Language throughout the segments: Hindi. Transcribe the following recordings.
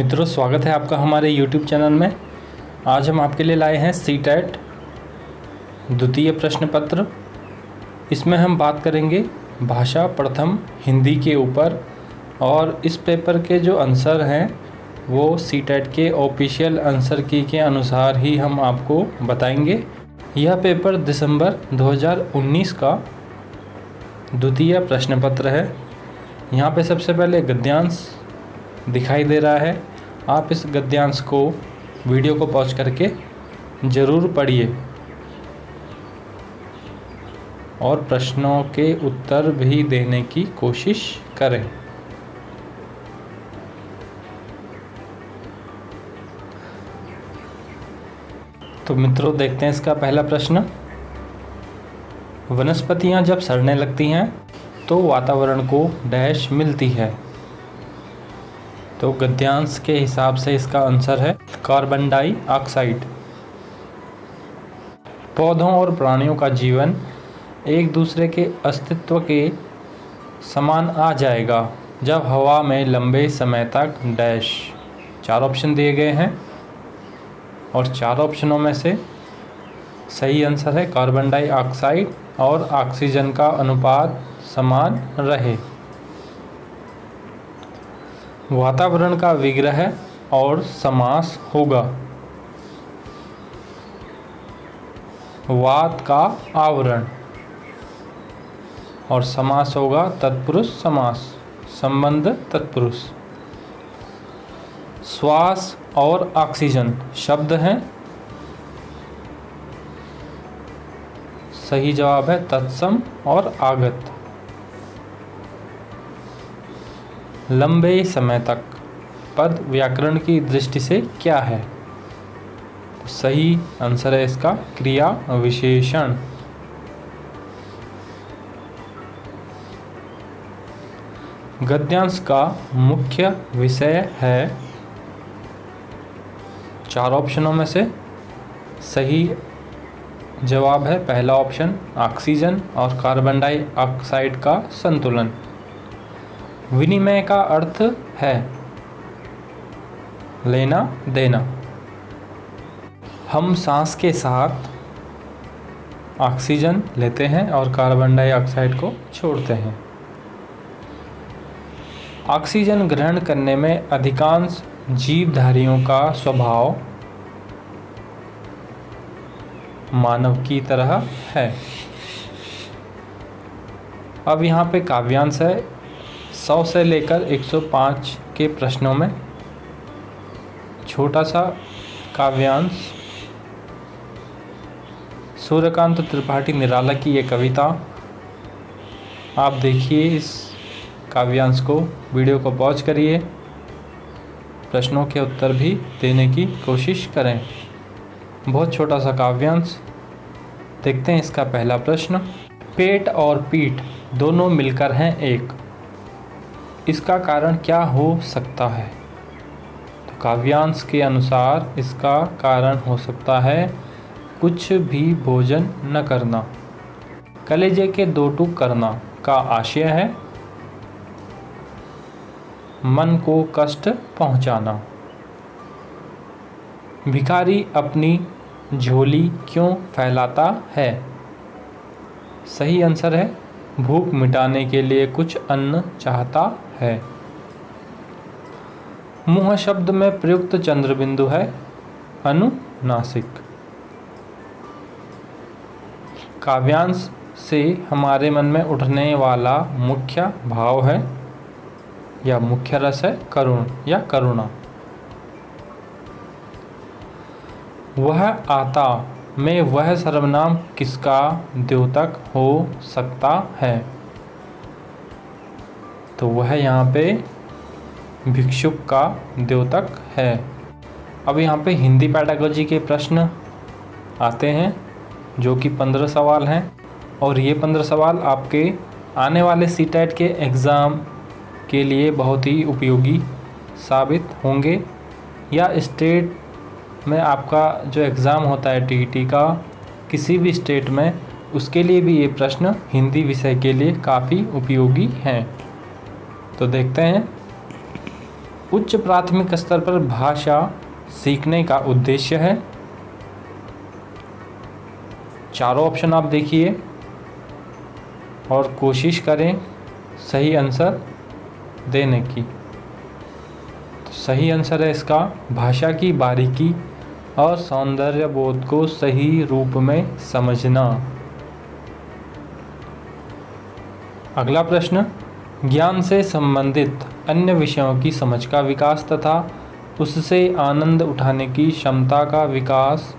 मित्रों, स्वागत है आपका हमारे YouTube चैनल में। आज हम आपके लिए लाए हैं सीटेट द्वितीय प्रश्न पत्र। इसमें हम बात करेंगे भाषा प्रथम हिंदी के ऊपर, और इस पेपर के जो आंसर हैं वो सीटेट के ऑफिशियल आंसर की के अनुसार ही हम आपको बताएंगे। यह पेपर दिसंबर 2019 का द्वितीय प्रश्न पत्र है। यहाँ पे सबसे पहले गद्यांश दिखाई दे रहा है। आप इस गद्यांश को वीडियो को पॉज करके ज़रूर पढ़िए और प्रश्नों के उत्तर भी देने की कोशिश करें। तो मित्रों, देखते हैं इसका पहला प्रश्न। वनस्पतियां जब सड़ने लगती हैं तो वातावरण को डैश मिलती है। तो गद्यांश के हिसाब से इसका आंसर है कार्बन डाइऑक्साइड। पौधों और प्राणियों का जीवन एक दूसरे के अस्तित्व के समान आ जाएगा जब हवा में लंबे समय तक डैश। 4 ऑप्शन दिए गए हैं और 4 ऑप्शनों में से सही आंसर है कार्बन डाइऑक्साइड और ऑक्सीजन का अनुपात समान रहे। वातावरण का विग्रह और समास होगा। वात का आवरण और समास होगा तत्पुरुष समास, संबंध तत्पुरुष। श्वास और ऑक्सीजन शब्द हैं। सही जवाब है तत्सम और आगत। लंबे समय तक पद व्याकरण की दृष्टि से क्या है? तो सही आंसर है इसका क्रिया विशेषण। गद्यांश का मुख्य विषय है। 4 ऑप्शनों में से सही जवाब है पहला ऑप्शन ऑक्सीजन और कार्बन डाइऑक्साइड का संतुलन। विनिमय का अर्थ है लेना देना। हम सांस के साथ ऑक्सीजन लेते हैं और कार्बन डाइऑक्साइड को छोड़ते हैं। ऑक्सीजन ग्रहण करने में अधिकांश जीवधारियों का स्वभाव मानव की तरह है। अब यहाँ पे काव्यांश है। 100 से लेकर 105 के प्रश्नों में छोटा सा काव्यांश। सूर्यकांत त्रिपाठी निराला की ये कविता। आप देखिए इस काव्यांश को, वीडियो को पॉज करिए, प्रश्नों के उत्तर भी देने की कोशिश करें। बहुत छोटा सा काव्यांश। देखते हैं इसका पहला प्रश्न। पेट और पीठ दोनों मिलकर हैं एक, इसका कारण क्या हो सकता है? तो काव्यांश के अनुसार इसका कारण हो सकता है कुछ भी भोजन न करना। कलेजे के 2 टूक करना का आशय है मन को कष्ट पहुंचाना। भिखारी अपनी झोली क्यों फैलाता है? सही आंसर है भूख मिटाने के लिए कुछ अन्न चाहता है। मुह शब्द में प्रयुक्त चंद्र बिंदु है अनुनासिक। काव्यांश से हमारे मन में उठने वाला मुख्य भाव है या मुख्य रस है करुण या करुणा। वह आता में वह सर्वनाम किसका द्योतक हो सकता है? तो वह यहाँ पे भिक्षुक का द्योतक है। अब यहाँ पे हिंदी पैडागोजी के प्रश्न आते हैं जो कि 15 सवाल हैं, और ये 15 सवाल आपके आने वाले सीटेट के एग्ज़ाम के लिए बहुत ही उपयोगी साबित होंगे। या स्टेट में आपका जो एग्ज़ाम होता है टीईटी का किसी भी स्टेट में, उसके लिए भी ये प्रश्न हिंदी विषय के लिए काफ़ी उपयोगी हैं। तो देखते हैं उच्च प्राथमिक स्तर पर भाषा सीखने का उद्देश्य है। चारों ऑप्शन आप देखिए और कोशिश करें सही आंसर देने की। तो सही आंसर है इसका भाषा की बारीकी और सौंदर्य बोध को सही रूप में समझना। अगला प्रश्न, ज्ञान से संबंधित अन्य विषयों की समझ का विकास तथा उससे आनंद उठाने की क्षमता का विकास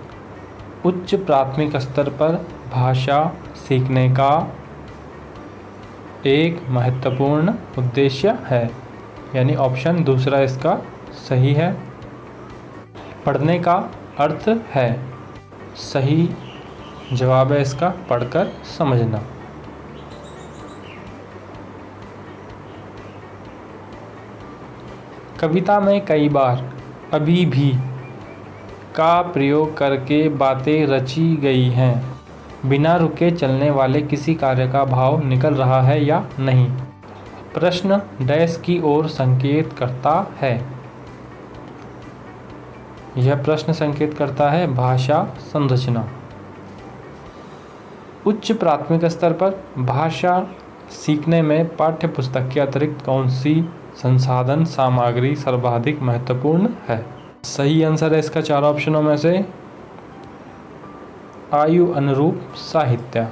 उच्च प्राथमिक स्तर पर भाषा सीखने का एक महत्वपूर्ण उद्देश्य है। यानी ऑप्शन दूसरा इसका सही है। पढ़ने का अर्थ है, सही जवाब है इसका पढ़कर समझना। कविता में कई बार अभी भी का प्रयोग करके बातें रची गई हैं। बिना रुके चलने वाले किसी कार्य का भाव निकल रहा है या नहीं। प्रश्न डैश की ओर संकेत करता है। यह प्रश्न संकेत करता है भाषा संरचना। उच्च प्राथमिक स्तर पर भाषा सीखने में पाठ्य पुस्तक के अतिरिक्त कौन सी संसाधन सामग्री सर्वाधिक महत्वपूर्ण है। सही आंसर है इसका चार ऑप्शनों में से आयु अनुरूप साहित्य।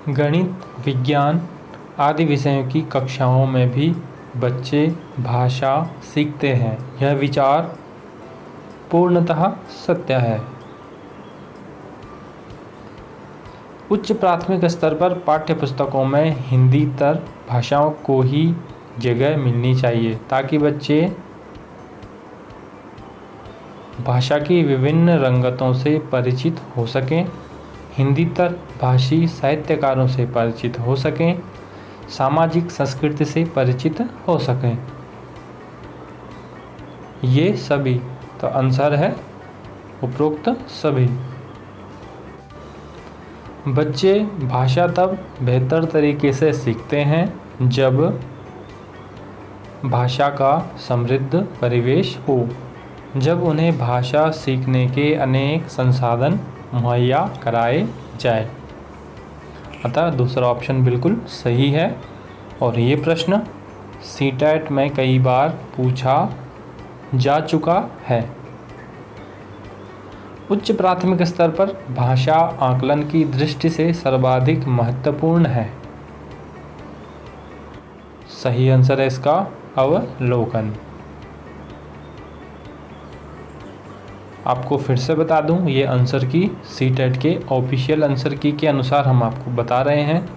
गणित, विज्ञान आदि विषयों की कक्षाओं में भी बच्चे भाषा सीखते हैं। यह विचार पूर्णतः सत्य है। उच्च प्राथमिक स्तर पर पाठ्य पुस्तकों में हिंदीतर भाषाओं को ही जगह मिलनी चाहिए ताकि बच्चे भाषा की विभिन्न रंगतों से परिचित हो सकें, हिंदीतर भाषी साहित्यकारों से परिचित हो सकें, सामाजिक संस्कृति से परिचित हो सकें। ये सभी तो आंसर है उपरोक्त सभी। बच्चे भाषा तब बेहतर तरीके से सीखते हैं जब भाषा का समृद्ध परिवेश हो, जब उन्हें भाषा सीखने के अनेक संसाधन मुहैया कराए जाए। अतः दूसरा ऑप्शन बिल्कुल सही है। और ये प्रश्न सीटेट में कई बार पूछा जा चुका है। उच्च प्राथमिक स्तर पर भाषा आकलन की दृष्टि से सर्वाधिक महत्वपूर्ण है। सही आंसर है इसका अवलोकन। आपको फिर से बता दूं, ये आंसर की सीटेट के ऑफिशियल आंसर की के अनुसार हम आपको बता रहे हैं,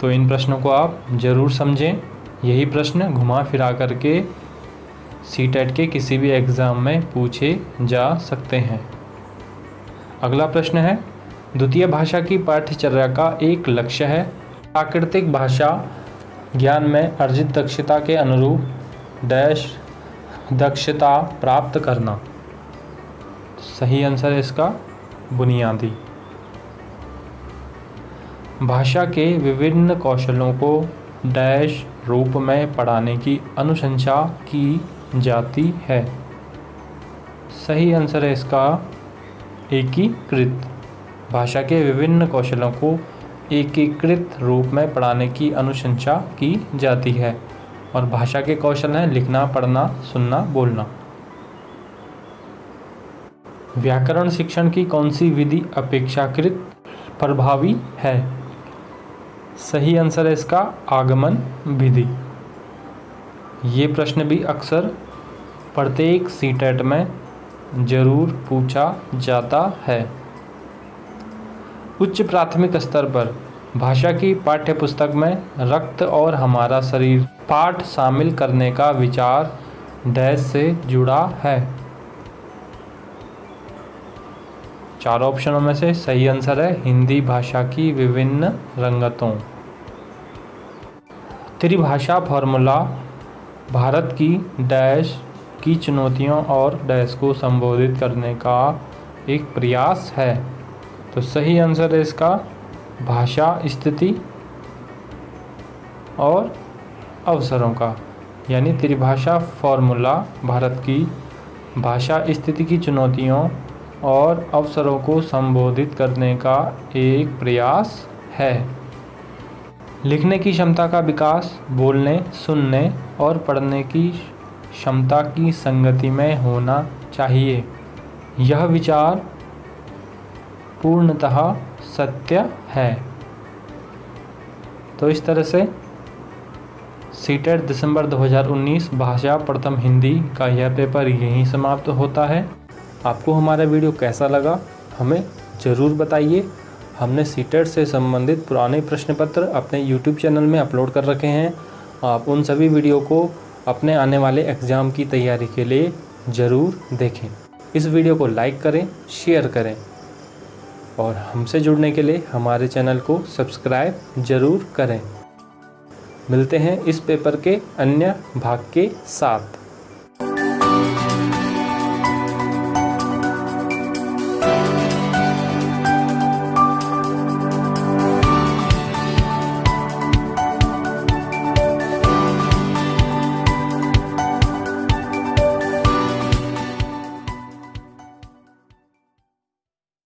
तो इन प्रश्नों को आप ज़रूर समझें। यही प्रश्न घुमा फिरा करके सीटेट के किसी भी एग्ज़ाम में पूछे जा सकते हैं। अगला प्रश्न है, द्वितीय भाषा की पाठ्यचर्या का एक लक्ष्य है प्राकृतिक भाषा ज्ञान में अर्जित दक्षता के अनुरूप डैश दक्षता प्राप्त करना। सही आंसर है इसका बुनियादी। भाषा के विभिन्न कौशलों को डैश रूप में पढ़ाने की अनुशंसा की जाती है। सही आंसर है इसका एकीकृत। भाषा के विभिन्न कौशलों को एकीकृत रूप में पढ़ाने की अनुशंसा की जाती है। और भाषा के कौशल हैं लिखना, पढ़ना, सुनना, बोलना। व्याकरण शिक्षण की कौन सी विधि अपेक्षाकृत प्रभावी है। सही आंसर है इसका आगमन विधि। ये प्रश्न भी अक्सर प्रत्येक सीटेट में जरूर पूछा जाता है। उच्च प्राथमिक स्तर पर भाषा की पाठ्यपुस्तक में रक्त और हमारा शरीर पाठ शामिल करने का विचार डैश से जुड़ा है। चार ऑप्शनों में से सही आंसर है हिंदी भाषा की विभिन्न रंगतों। त्रिभाषा फॉर्मूला भारत की डैश की चुनौतियों और डैश को संबोधित करने का एक प्रयास है। तो सही आंसर है इसका भाषा स्थिति और अवसरों का। यानी त्रिभाषा फॉर्मूला भारत की भाषा स्थिति की चुनौतियों और अवसरों को संबोधित करने का एक प्रयास है। लिखने की क्षमता का विकास बोलने, सुनने और पढ़ने की क्षमता की संगति में होना चाहिए। यह विचार पूर्णतः सत्य है। तो इस तरह से सीटेट दिसंबर 2019 भाषा प्रथम हिंदी का यह पेपर यहीं समाप्त होता है। आपको हमारा वीडियो कैसा लगा हमें ज़रूर बताइए। हमने सीटेट से संबंधित पुराने प्रश्न पत्र अपने यूट्यूब चैनल में अपलोड कर रखे हैं। आप उन सभी वीडियो को अपने आने वाले एग्ज़ाम की तैयारी के लिए ज़रूर देखें। इस वीडियो को लाइक करें, शेयर करें और हमसे जुड़ने के लिए हमारे चैनल को सब्सक्राइब ज़रूर करें। मिलते हैं इस पेपर के अन्य भाग के साथ।